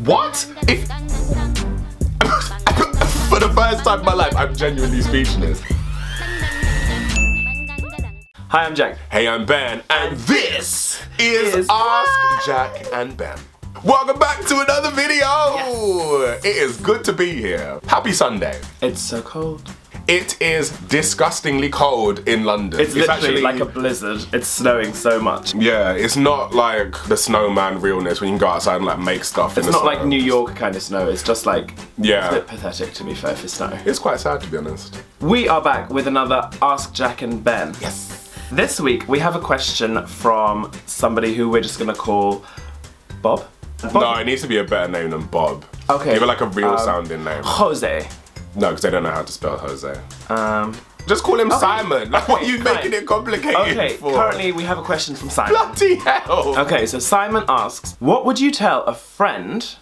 What? If for the first time in my life, I'm genuinely speechless. Hi, I'm Jack. Hey, I'm Ben, and this is Ask Jack and Ben. Welcome back to another video. Yes. It is good to be here. Happy Sunday. It's so cold. It is disgustingly cold in London. It's literally actually like a blizzard. It's snowing so much. Yeah, it's not like the snowman realness when you can go outside and like make stuff. It's not like New York kind of snow. It's just like yeah, a bit pathetic to be fair for snow. It's quite sad to be honest. We are back with another Ask Jack and Ben. Yes. This week we have a question from somebody who we're just gonna call Bob. No, it needs to be a better name than Bob. Okay. Give it like a real sounding name. Jose. No, because they don't know how to spell Jose. Just call him Simon. Like, what are you making it complicated for? Currently we have a question from Simon. Bloody hell! Okay, so Simon asks, what would you tell a friend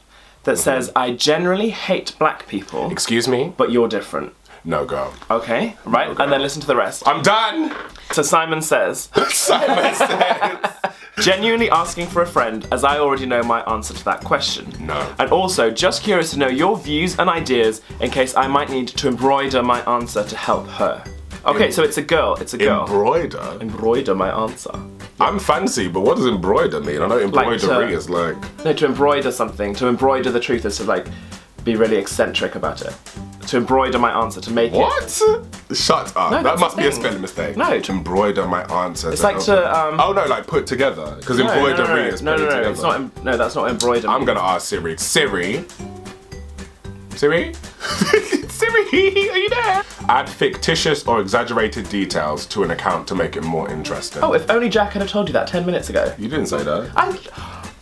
that says, I generally hate black people, Excuse me? but you're different? No go. Okay, right, No go. and then listen to the rest. I'm done! So Simon says, Simon says. genuinely asking for a friend, as I already know my answer to that question. No. And also, just curious to know your views and ideas in case I might need to embroider my answer to help her. Okay, so it's a girl, it's a girl. Embroider? Embroider my answer. I'm fancy, but what does embroider mean? I know embroidery is like... No, to embroider something, to embroider the truth is to like, be really eccentric about it. To embroider my answer, to make What? it... Shut up. No, that must be a thing. spelling mistake. No. To embroider my answer. It's like to, Oh no, like put together. Because embroidery is put together. It's not, no, that's not embroider. I'm gonna ask Siri. Siri? Siri? Siri, are you there? Add fictitious or exaggerated details to an account to make it more interesting. Oh, if only Jack had have told you that 10 minutes ago. You didn't say that.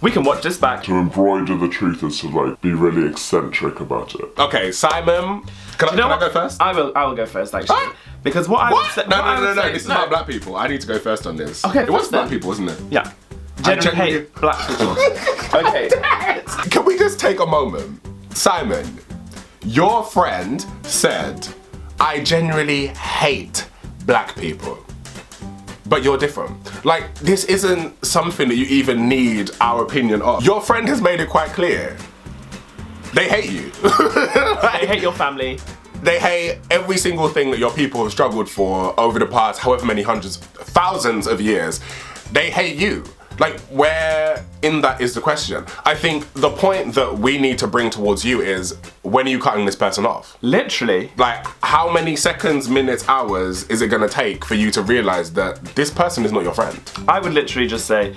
We can watch this back. To embroider the truth is to like be really eccentric about it. Okay, Simon. Can I go first? I will go first actually. What? Because what I would say... No. This is about black people. I need to go first on this. Okay, it was first black then. people, wasn't it? Yeah. Generally hate black people. Okay. Can we just take a moment? Simon, your friend said, I genuinely hate black people. But you're different. Like, this isn't something that you even need our opinion of. Your friend has made it quite clear. They hate you. They hate your family. They hate every single thing that your people have struggled for over the past however many hundreds, thousands of years. They hate you. Like, where in that is the question? I think the point that we need to bring towards you is, when are you cutting this person off? Literally. Like, how many seconds, minutes, hours is it gonna take for you to realize that this person is not your friend? I would literally just say,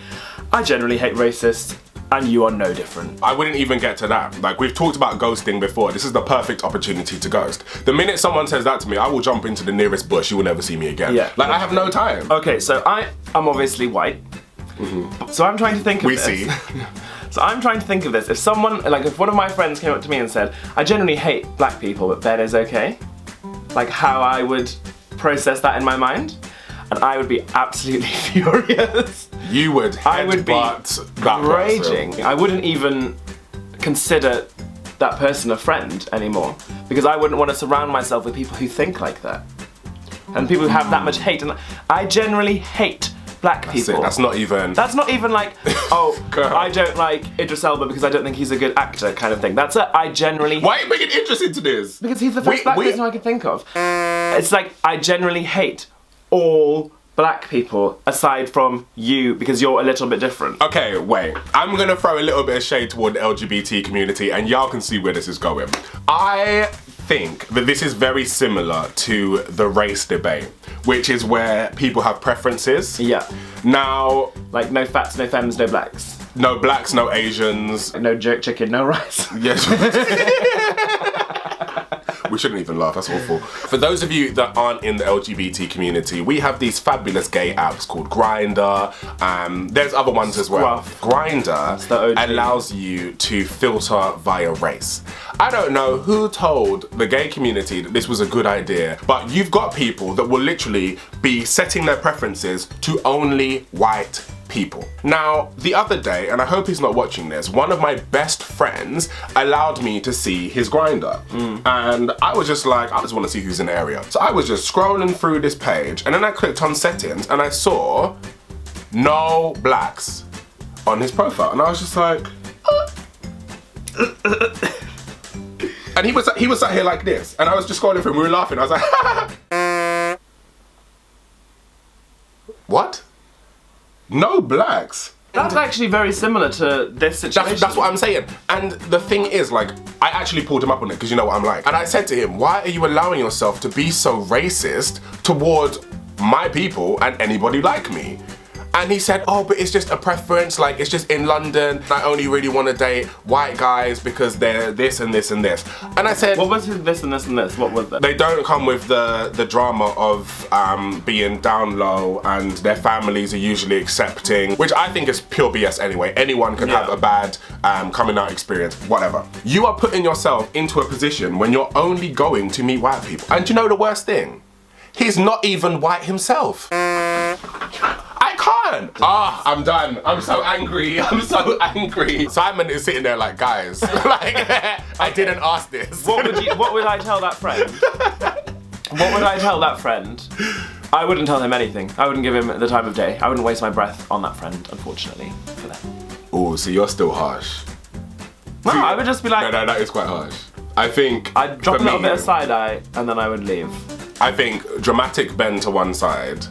I generally hate racists, and you are no different. I wouldn't even get to that. Like, we've talked about ghosting before. This is the perfect opportunity to ghost. The minute someone says that to me, I will jump into the nearest bush. You will never see me again. Yeah. Like, I have no time. Okay, so I am obviously white. So I'm trying to think of this. We see. So I'm trying to think of this. If someone, like if one of my friends came up to me and said, I generally hate black people, but Ben is okay. Like how I would process that in my mind. And I would be absolutely furious. You would I would be that raging. person. I wouldn't even consider that person a friend anymore. Because I wouldn't want to surround myself with people who think like that. And people who have that much hate. And I generally hate black people. That's not even... That's not even like, oh, Girl. I don't like Idris Elba because I don't think he's a good actor kind of thing. That's a, I generally... Why are you making interest into this? Because he's the first black person I can think of. It's like, I generally hate all black people aside from you because you're a little bit different. Okay, wait. I'm gonna throw a little bit of shade toward the LGBT community and y'all can see where this is going. I think that this is very similar to the race debate, which is where people have preferences. Yeah. Now... Like no fats, no femmes, no blacks. No blacks, no Asians. No jerk chicken, no rice. Yes. We shouldn't even laugh, that's awful. For those of you that aren't in the LGBT community, we have these fabulous gay apps called Grindr. There's other ones as well. Grindr allows you to filter via race. I don't know who told the gay community that this was a good idea, but you've got people that will literally be setting their preferences to only white people. Now, the other day, and I hope he's not watching this, one of my best friends allowed me to see his Grindr. And I was just like, I just want to see who's in the area. So I was just scrolling through this page, and then I clicked on settings, and I saw no blacks on his profile. And I was just like, And he was sat here like this, and I was just scrolling through, and we were laughing. I was like, what? No blacks. That's actually very similar to this situation. That's what I'm saying. And the thing is, like, I actually pulled him up on it because you know what I'm like. And I said to him, why are you allowing yourself to be so racist toward my people and anybody like me? And he said, oh, but it's just a preference, like it's just in London, I only really want to date white guys because they're this and this and this. And I said, what was this and this and this? What was that? They don't come with the drama of being down low, and their families are usually accepting, which I think is pure BS anyway. Anyone can have a bad coming out experience, whatever. You are putting yourself into a position when you're only going to meet white people. And do you know the worst thing? He's not even white himself. I can't. I'm done. I'm so angry. I'm so angry. Simon is sitting there like, guys, like, I didn't ask this. What would I tell that friend? What would I tell that friend? I wouldn't tell him anything. I wouldn't give him the time of day. I wouldn't waste my breath on that friend, unfortunately, for them. Oh, so you're still harsh. No, I would just be like... No, that is quite harsh. I think... I'd drop a little bit of side eye, and then I would leave. I think dramatic bend to one side.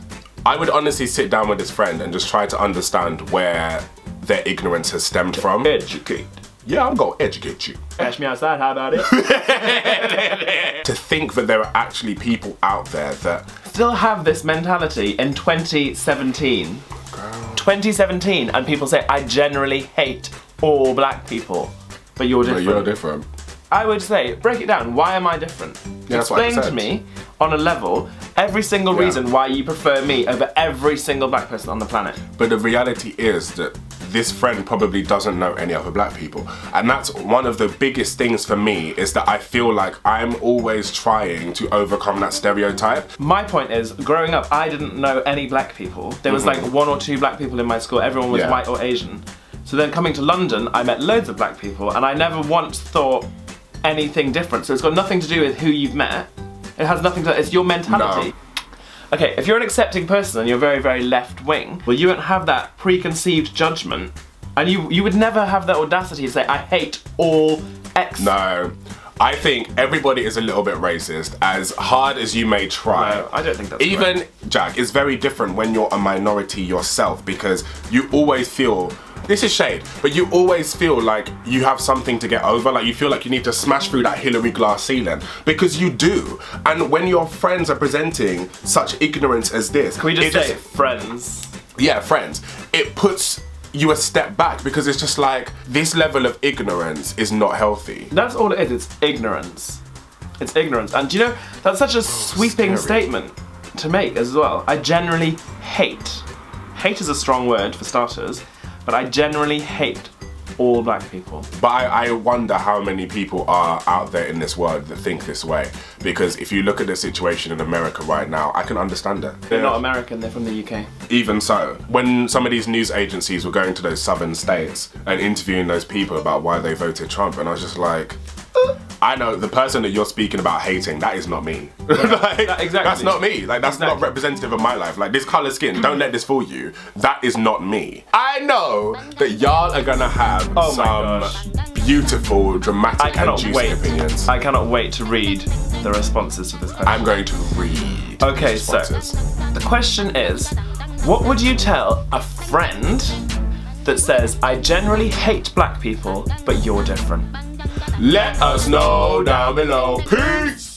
I would honestly sit down with his friend and just try to understand where their ignorance has stemmed from. Educate. Yeah, I'm gonna educate you. Cash me outside, how about it? To think that there are actually people out there that still have this mentality in 2017. Girl. 2017, and people say, I generally hate all black people. But you're different. But you're different. I would say, break it down. Why am I different? Yeah, that's what I Explain said. to me, on a level, every single reason why you prefer me over every single black person on the planet. But the reality is that this friend probably doesn't know any other black people. And that's one of the biggest things for me, is that I feel like I'm always trying to overcome that stereotype. My point is, growing up, I didn't know any black people. There was like 1 or 2 black people in my school. Everyone was white or Asian. So then coming to London, I met loads of black people, and I never once thought anything different. So it's got nothing to do with who you've met. It has nothing to, it's your mentality. No. Okay, if you're an accepting person and you're very, very left wing, well, you won't have that preconceived judgment, and you would never have the audacity to say, I hate all X. No. I think everybody is a little bit racist, as hard as you may try. No, I don't think that's Even, right. Jack, it's very different when you're a minority yourself, because you always feel, this is shade, but you always feel like you have something to get over, like you feel like you need to smash through that Hillary glass ceiling, because you do. And when your friends are presenting such ignorance as this... Can we just say friends? Yeah, friends. It puts you a step back, because it's just like, this level of ignorance is not healthy. That's all it is, it's ignorance. It's ignorance. And do you know, that's such a sweeping statement to make as well. I generally hate. Hate is a strong word for starters, but I generally hate all black people. But I wonder how many people are out there in this world that think this way. Because if you look at the situation in America right now, I can understand it. They're not American, they're from the UK. Even so, when some of these news agencies were going to those southern states and interviewing those people about why they voted Trump, and I was just like, I know the person that you're speaking about hating, that is not me. Like, exactly. That's not me. Like, that's not representative of my life. Like, this color skin, don't let this fool you. That is not me. I know that y'all are gonna have some beautiful, dramatic and juicy opinions. I cannot wait to read the responses to this question. I'm going to read Okay, responses. so the question is, what would you tell a friend that says, I generally hate black people, but you're different? Let us know down below. Peace!